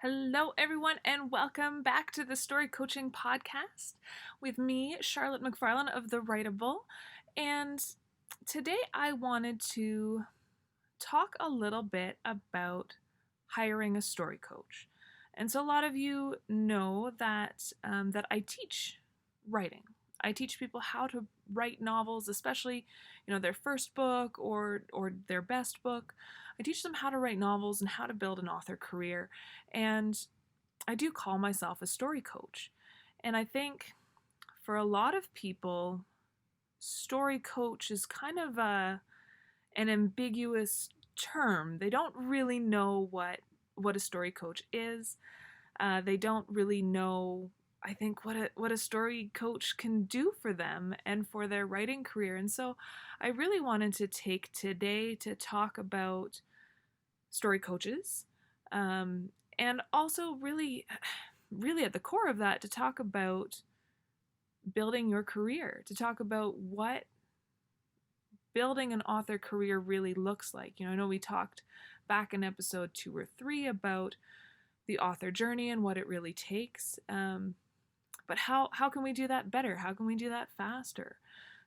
Hello, everyone, and welcome back to the Story Coaching Podcast with me, Charlotte McFarlane of The Writable. And today I wanted to talk a little bit about hiring a story coach. And so a lot of you know that I teach writing. I teach people how to write novels, especially their first book or their best book. I teach them how to write novels and how to build an author career. And I do call myself a story coach. And I think for a lot of people, story coach is kind of an ambiguous term. They don't really know what a story coach is. They don't really know, I think, what a story coach can do for them and for their writing career. And so I really wanted to take today to talk about story coaches, and also really at the core of that, to talk about building your career, to talk about what building an author career really looks like. I know we talked back in episode 2 or 3 about the author journey and what it really takes. But how can we do that better? How can we do that faster?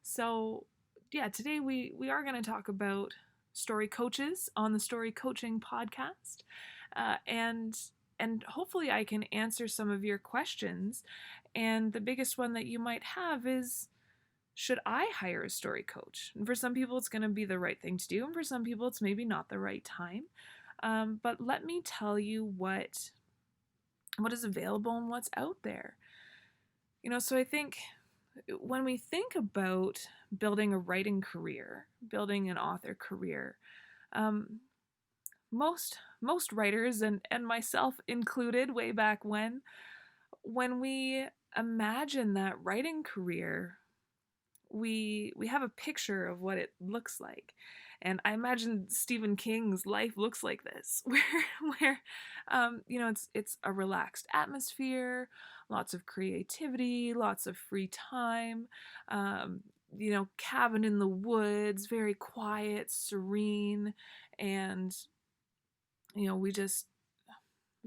So yeah, today we are going to talk about story coaches on the Story Coaching Podcast, and hopefully I can answer some of your questions. And the biggest one that you might have is, should I hire a story coach? And for some people, it's going to be the right thing to do, and for some people, it's maybe not the right time. But let me tell you what is available and what's out there. So I think when we think about building a writing career, building an author career, most writers, and myself included, way back when we imagine that writing career, we have a picture of what it looks like. And I imagine Stephen King's life looks like this, where it's a relaxed atmosphere, lots of creativity, lots of free time, cabin in the woods, very quiet, serene, and we just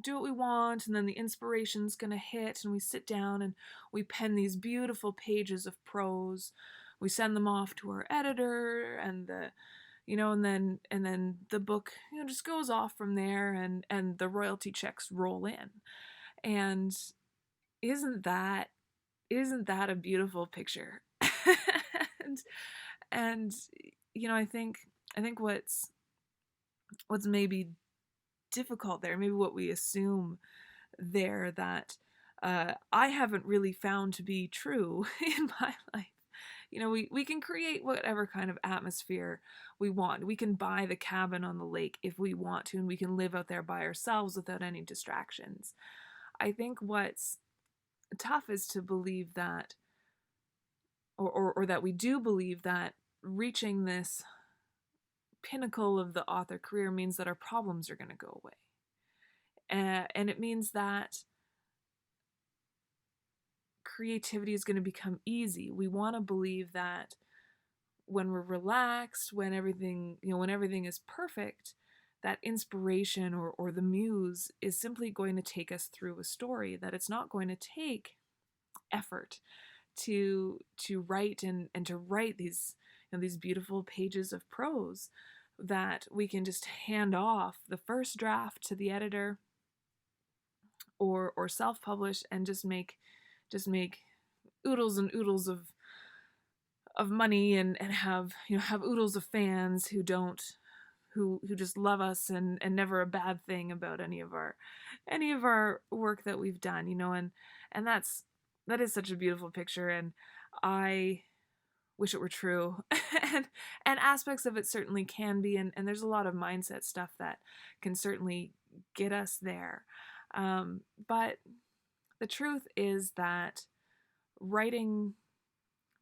do what we want, and then the inspiration's gonna hit, and we sit down and we pen these beautiful pages of prose. We send them off to our editor, and then the book just goes off from there, and the royalty checks roll in. And isn't that a beautiful picture? and and I think what's maybe difficult there, maybe what we assume there, that I haven't really found to be true in my life. We can create whatever kind of atmosphere we want. We can buy the cabin on the lake if we want to, and we can live out there by ourselves without any distractions. I think what's tough is to believe that, or that we do believe that reaching this pinnacle of the author career means that our problems are going to go away. And it means that creativity is going to become easy. We want to believe that when we're relaxed, when everything is perfect, that inspiration or the muse is simply going to take us through a story, that it's not going to take effort to write and to write these these beautiful pages of prose, that we can just hand off the first draft to the editor, or self-publish, and just make oodles and oodles of money, and have oodles of fans who just love us, and never a bad thing about any of our work that we've done. And that is such a beautiful picture, and I wish it were true. and aspects of it certainly can be, and there's a lot of mindset stuff that can certainly get us there. But the truth is that writing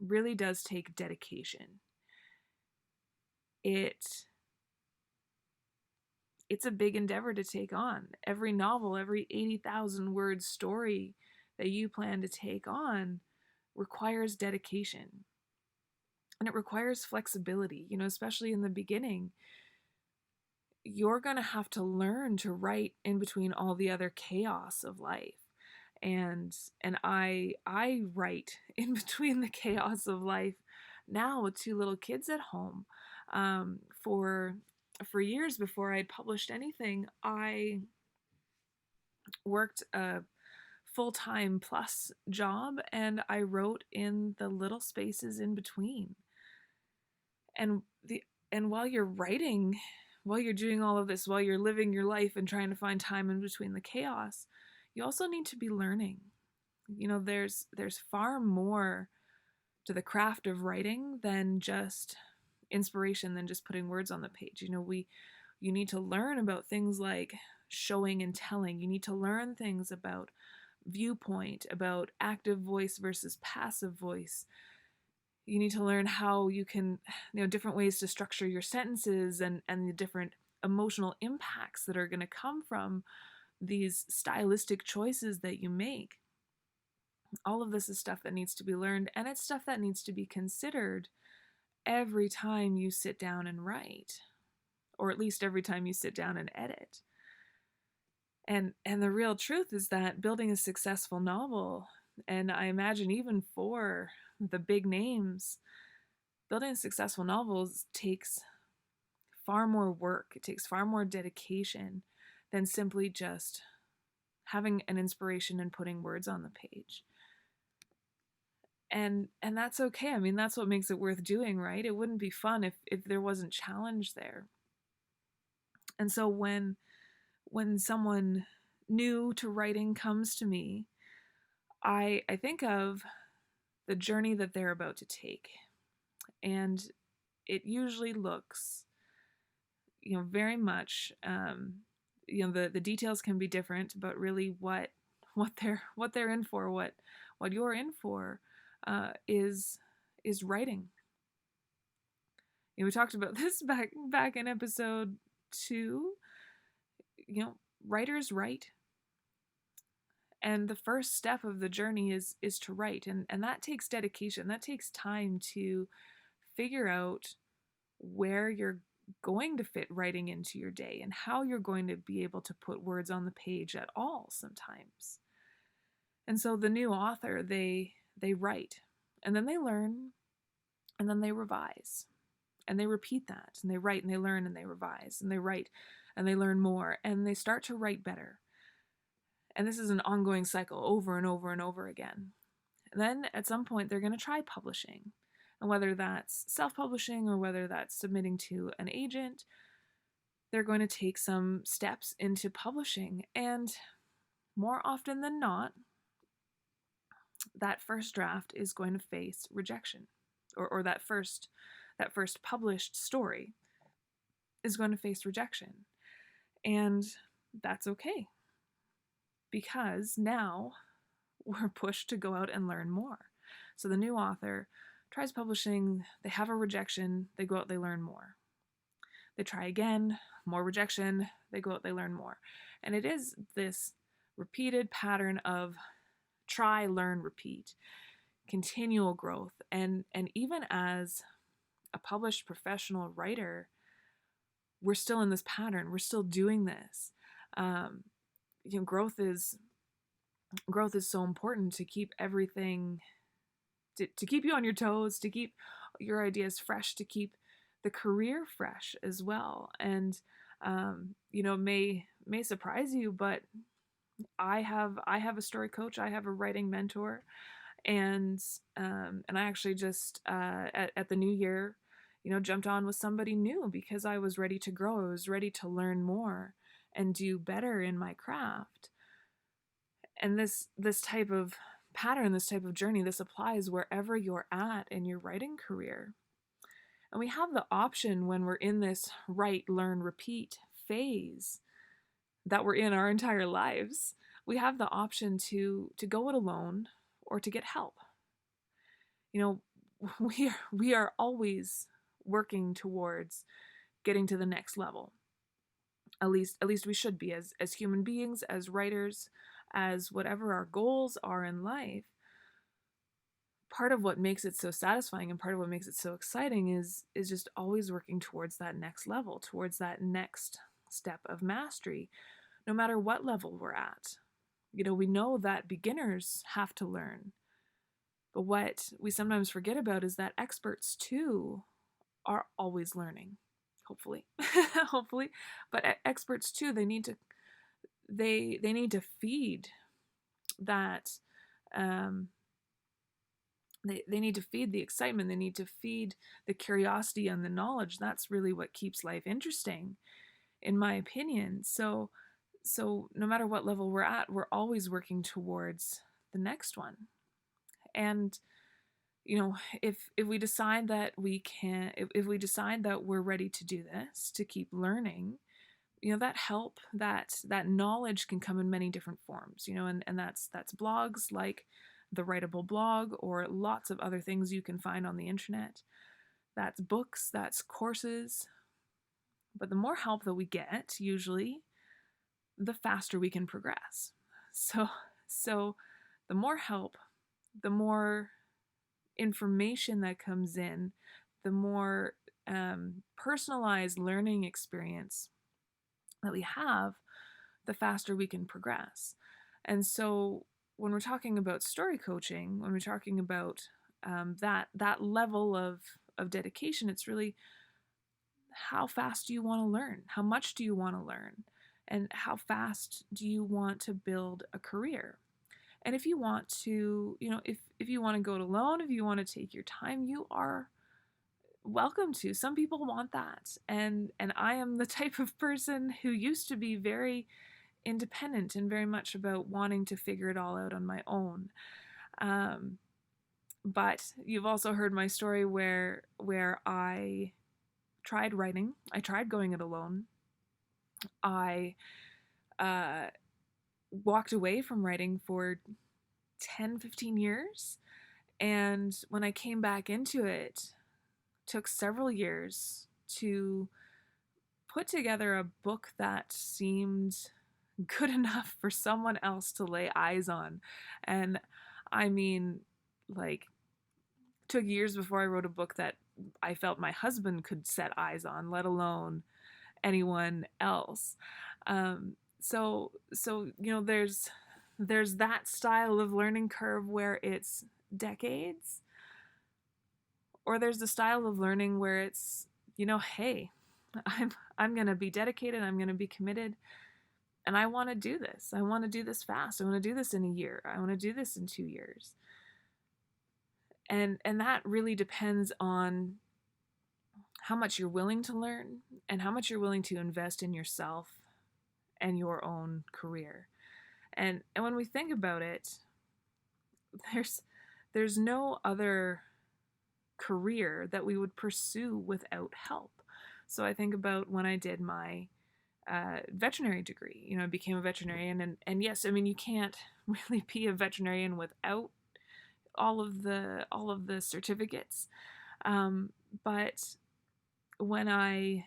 really does take dedication. It's a big endeavor to take on. Every novel, every 80,000 word story that you plan to take on requires dedication. And it requires flexibility, especially in the beginning. you're going to have to learn to write in between all the other chaos of life. And I write in between the chaos of life now with two little kids at home. For years before I'd published anything, I worked a full-time plus job, and I wrote in the little spaces in between. And the and while you're writing, while you're doing all of this, while you're living your life and trying to find time in between the chaos, you also need to be learning. There's far more to the craft of writing than just inspiration, than just putting words on the page. You need to learn about things like showing and telling. You need to learn things about viewpoint, about active voice versus passive voice. You need to learn how you can, different ways to structure your sentences, and the different emotional impacts that are going to come from these stylistic choices that you make. All of this is stuff that needs to be learned, and it's stuff that needs to be considered every time you sit down and write, or at least every time you sit down and edit. And the real truth is that building a successful novel, and I imagine even for the big names, building a successful novel takes far more work. It takes far more dedication than simply just having an inspiration and putting words on the page. And that's okay. I mean, that's what makes it worth doing, right? It wouldn't be fun if there wasn't challenge there. And so when someone new to writing comes to me, I think of the journey that they're about to take. And it usually looks, very much, the details can be different, but really what they're in for, what you're in for, is writing. We talked about this back in episode 2. Writers write, and the first step of the journey is to write, and that takes dedication. That takes time to figure out where you're going to fit writing into your day and how you're going to be able to put words on the page at all sometimes. And so the new author, they write, and then they learn, and then they revise, and they repeat that, and they write and they learn and they revise, and they write and they learn more, and they start to write better. And this is an ongoing cycle over and over and over again. And then at some point they're going to try publishing. And whether that's self-publishing or whether that's submitting to an agent, they're going to take some steps into publishing. And more often than not, that first draft is going to face rejection, or that first published story is going to face rejection. And that's okay, because now we're pushed to go out and learn more. So the new author tries publishing, they have a rejection, they go out, they learn more. They try again, more rejection, they go out, they learn more. And it is this repeated pattern of try, learn, repeat, continual growth. And even as a published professional writer, we're still in this pattern. We're still doing this. Growth is so important to keep everything, to keep you on your toes, to keep your ideas fresh, to keep the career fresh as well. And may surprise you, but I have a story coach, I have a writing mentor, and I actually just at the new year, jumped on with somebody new because I was ready to grow. I was ready to learn more and do better in my craft. And this type of pattern, this type of journey, this applies wherever you're at in your writing career. And we have the option when we're in this write, learn, repeat phase that we're in our entire lives. We have the option to go it alone or to get help. We are always working towards getting to the next level. At least we should be, as human beings, as writers, as whatever our goals are in life. Part of what makes it so satisfying and part of what makes it so exciting is just always working towards that next level, towards that next step of mastery, no matter what level we're at. We know that beginners have to learn, but what we sometimes forget about is that experts too are always learning, hopefully. Hopefully. But experts too, they need to feed that, um, they need to feed the excitement, they need to feed the curiosity and the knowledge. That's really what keeps life interesting, in my opinion. So no matter what level we're at, we're always working towards the next one. And if we decide that we can, if we decide that we're ready to do this, to keep learning, that knowledge can come in many different forms, and that's blogs like the Writable blog, or lots of other things you can find on the internet. That's books, that's courses. But the more help that we get, usually, the faster we can progress. So the more help, the more information that comes in, the more personalized learning experience that we have, the faster we can progress. And so when we're talking about story coaching, when we're talking about that level of dedication, it's really, how fast do you want to learn? How much do you want to learn? And how fast do you want to build a career? And if you want to, if you want to go it alone, if you want to take your time, you are welcome to. Some people want that. And I am the type of person who used to be very independent and very much about wanting to figure it all out on my own. But you've also heard my story where I tried writing. I tried going it alone. I walked away from writing for 10, 15 years. And when I came back into it, took several years to put together a book that seemed good enough for someone else to lay eyes on. And I mean, like, took years before I wrote a book that I felt my husband could set eyes on, let alone anyone else. So there's that style of learning curve where it's decades, or there's the style of learning where it's, hey, I'm going to be dedicated, I'm going to be committed, and I want to do this. I want to do this fast. I want to do this in a year. I want to do this in 2 years. And that really depends on how much you're willing to learn and how much you're willing to invest in yourself and your own career. And when we think about it, there's no other career that we would pursue without help. So I think about when I did my veterinary degree. I became a veterinarian, and yes, I mean, you can't really be a veterinarian without all of the certificates. But when I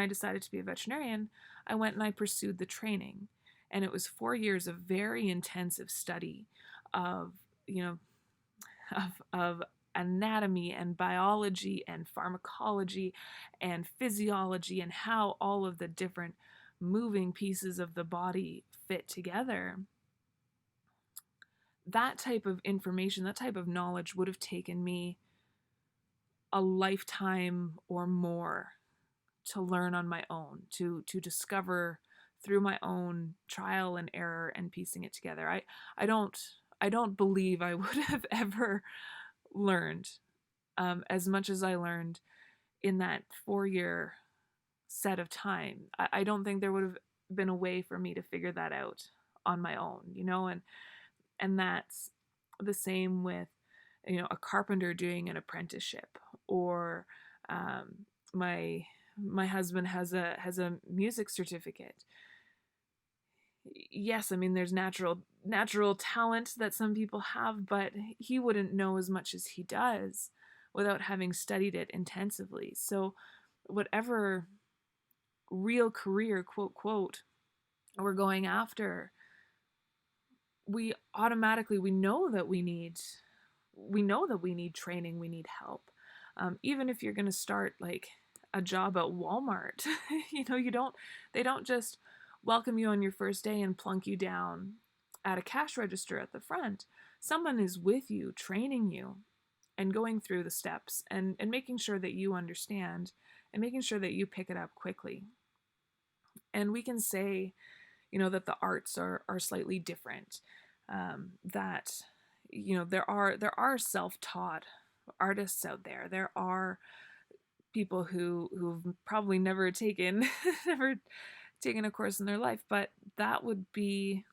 decided to be a veterinarian, I went and I pursued the training, and it was 4 years of very intensive study of of anatomy and biology and pharmacology and physiology, and how all of the different moving pieces of the body fit together. That type of information, that type of knowledge would have taken me a lifetime or more to learn on my own, to discover through my own trial and error and piecing it together. I don't believe I would have ever learned as much as I learned in that 4-year set of time. I don't think there would have been a way for me to figure that out on my own, and that's the same with a carpenter doing an apprenticeship, or my husband has a music certificate. Yes, I mean, there's natural talent that some people have, but he wouldn't know as much as he does without having studied it intensively. So whatever real career, quote quote, we're going after, we know that we need training, we need help. Even if you're going to start like a job at Walmart. They don't just welcome you on your first day and plunk you down at a cash register at the front. Someone is with you, training you and going through the steps and making sure that you understand and making sure that you pick it up quickly. And we can say, that the arts are slightly different. That there are self-taught artists out there. There are people who've probably never taken never taken a course in their life, but that would be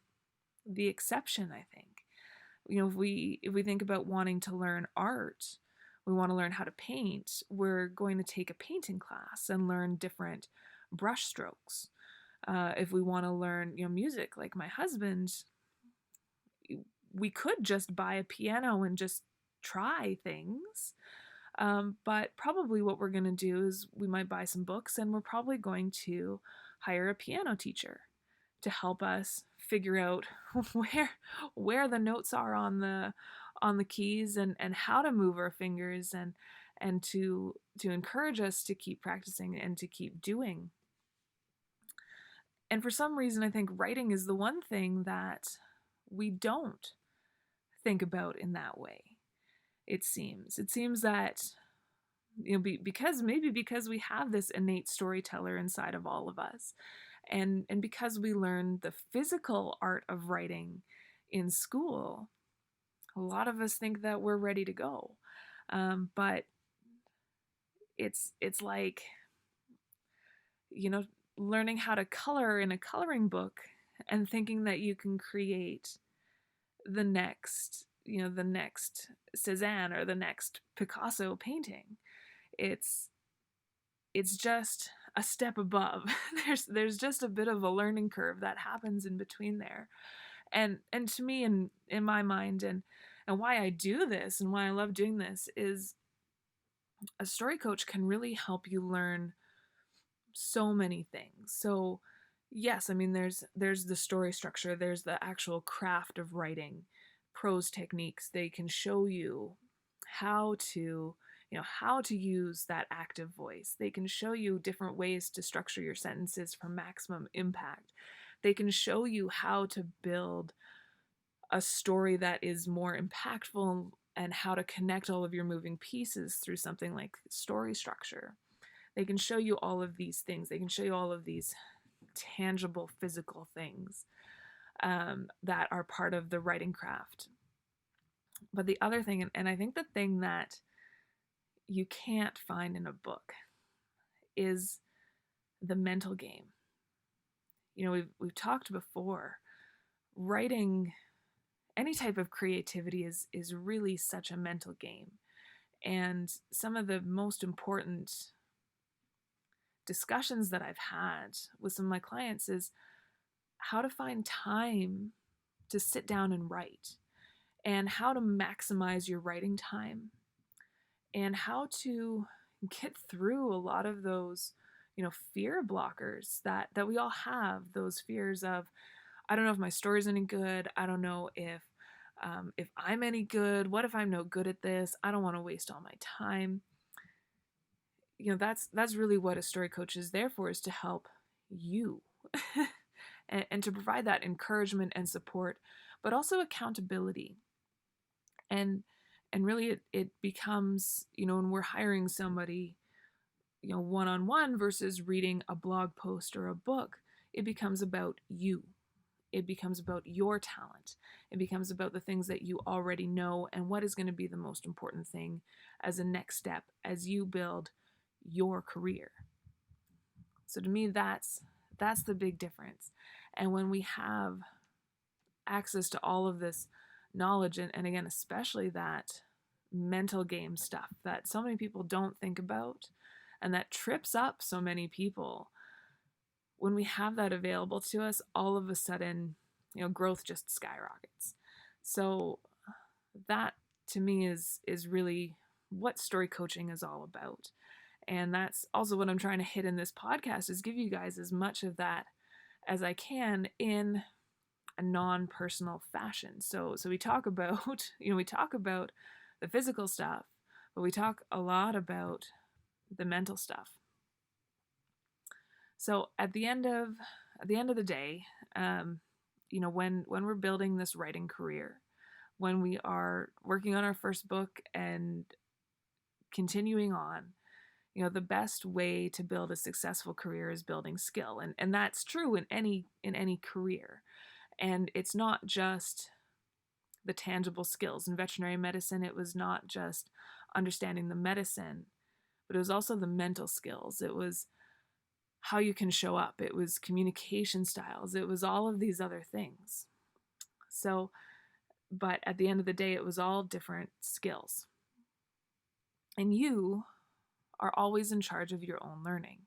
the exception, I think. If we think about wanting to learn art, we want to learn how to paint, we're going to take a painting class and learn different brush strokes. If we want to learn, music, like my husband, we could just buy a piano and just try things. But probably what we're going to do is we might buy some books, and we're probably going to hire a piano teacher to help us figure out where the notes are on the keys, and how to move our fingers, and to encourage us to keep practicing and to keep doing. And for some reason, I think writing is the one thing that we don't think about in that way. It seems that, because we have this innate storyteller inside of all of us, and because we learn the physical art of writing in school, a lot of us think that we're ready to go. But it's like, learning how to color in a coloring book and thinking that you can create the next Cézanne or the next Picasso painting. It's just a step above. There's just a bit of a learning curve that happens in between there. And to me, in my mind, and why I do this and why I love doing this, is a story coach can really help you learn so many things. So yes, I mean, there's the story structure, there's the actual craft of writing, prose techniques. They can show you how to use that active voice. They can show you different ways to structure your sentences for maximum impact. They can show you how to build a story that is more impactful, and how to connect all of your moving pieces through something like story structure. They can show you all of these things. They can show you all of these tangible physical things that are part of the writing craft. But the other thing, and I think the thing that you can't find in a book, is the mental game. We've talked before, writing, any type of creativity is really such a mental game. And some of the most important discussions that I've had with some of my clients is how to find time to sit down and write, and how to maximize your writing time, and how to get through a lot of those, fear blockers that we all have. Those fears of, I don't know if my story's any good. I don't know if I'm any good. What if I'm no good at this? I don't want to waste all my time. That's really what a story coach is there for, is to help you and to provide that encouragement and support, but also accountability. And really it becomes, when we're hiring somebody, one-on-one versus reading a blog post or a book, it becomes about you. It becomes about your talent. It becomes about the things that you already know, and what is going to be the most important thing as a next step as you build your career. So to me, that's the big difference. And when we have access to all of this knowledge, and again, especially that mental game stuff that so many people don't think about, and that trips up so many people, when we have that available to us, all of a sudden, growth just skyrockets. So that, to me, is really what story coaching is all about. And that's also what I'm trying to hit in this podcast, is give you guys as much of that as I can in a non-personal fashion. So we talk about, we talk about the physical stuff, but we talk a lot about the mental stuff. So at the end of the day, when we're building this writing career, when we are working on our first book and continuing on, the best way to build a successful career is building skill, and that's true in any career. And it's not just the tangible skills. In veterinary medicine, it was not just understanding the medicine, but it was also the mental skills. It was how you can show up. It was communication styles. It was all of these other things. So, but at the end of the day, it was all different skills. And you are always in charge of your own learning.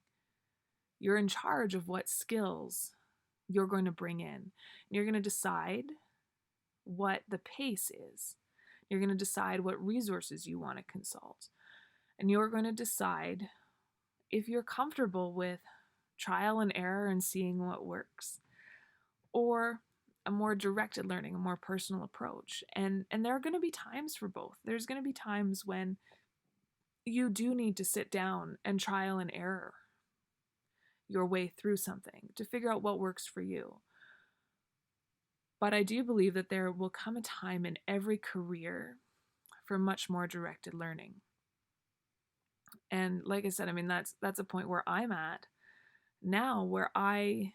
You're in charge of what skills you're going to bring in. And you're going to decide what the pace is. You're going to decide what resources you want to consult. And you're going to decide if you're comfortable with trial and error and seeing what works, or a more directed learning, a more personal approach. And there are going to be times for both. There's going to be times when you do need to sit down and trial and error your way through something to figure out what works for you. But I do believe that there will come a time in every career for much more directed learning. And like I said, I mean, that's a point where I'm at now, where I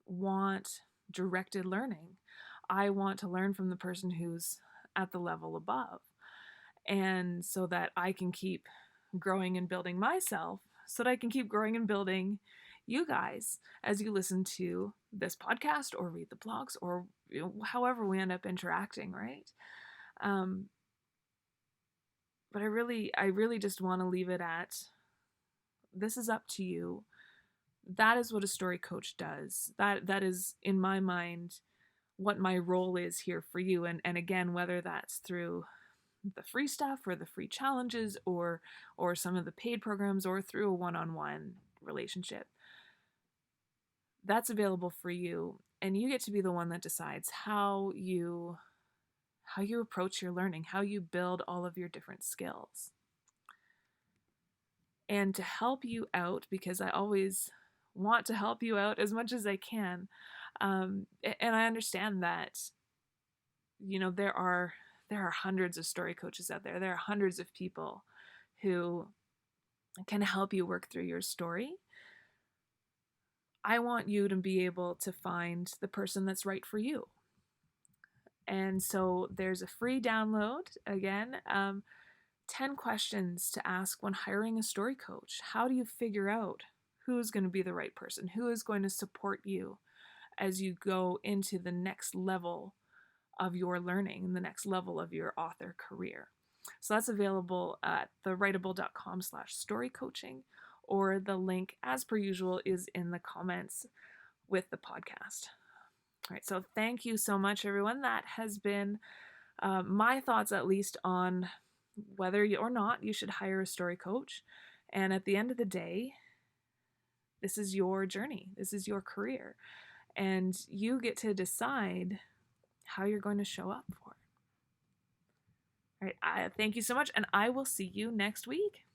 want directed learning. I want to learn from the person who's at the level above. And so that I can keep growing and building myself, so that I can keep growing and building you guys as you listen to this podcast or read the blogs, or however we end up interacting, right? But I really just want to leave it at, this is up to you. That is what a story coach does. That is, in my mind, what my role is here for you. And again, whether that's through the free stuff or the free challenges, or some of the paid programs, or through a one-on-one relationship, that's available for you. And you get to be the one that decides how you approach your learning, how you build all of your different skills. And to help you out, because I always want to help you out as much as I can, and I understand that there are hundreds of story coaches out there. There are hundreds of people who can help you work through your story. I want you to be able to find the person that's right for you. And so there's a free download, again, 10 questions to ask when hiring a story coach. How do you figure out who's going to be the right person? Who is going to support you as you go into the next level of your learning, the next level of your author career? So that's available at thewritable.com/storycoaching, or the link, as per usual, is in the comments with the podcast. All right, so thank you so much, everyone. That has been my thoughts, at least, on whether or not you should hire a story coach. And at the end of the day, this is your journey. This is your career. And you get to decide how you're going to show up for it. All right, thank you so much, and I will see you next week.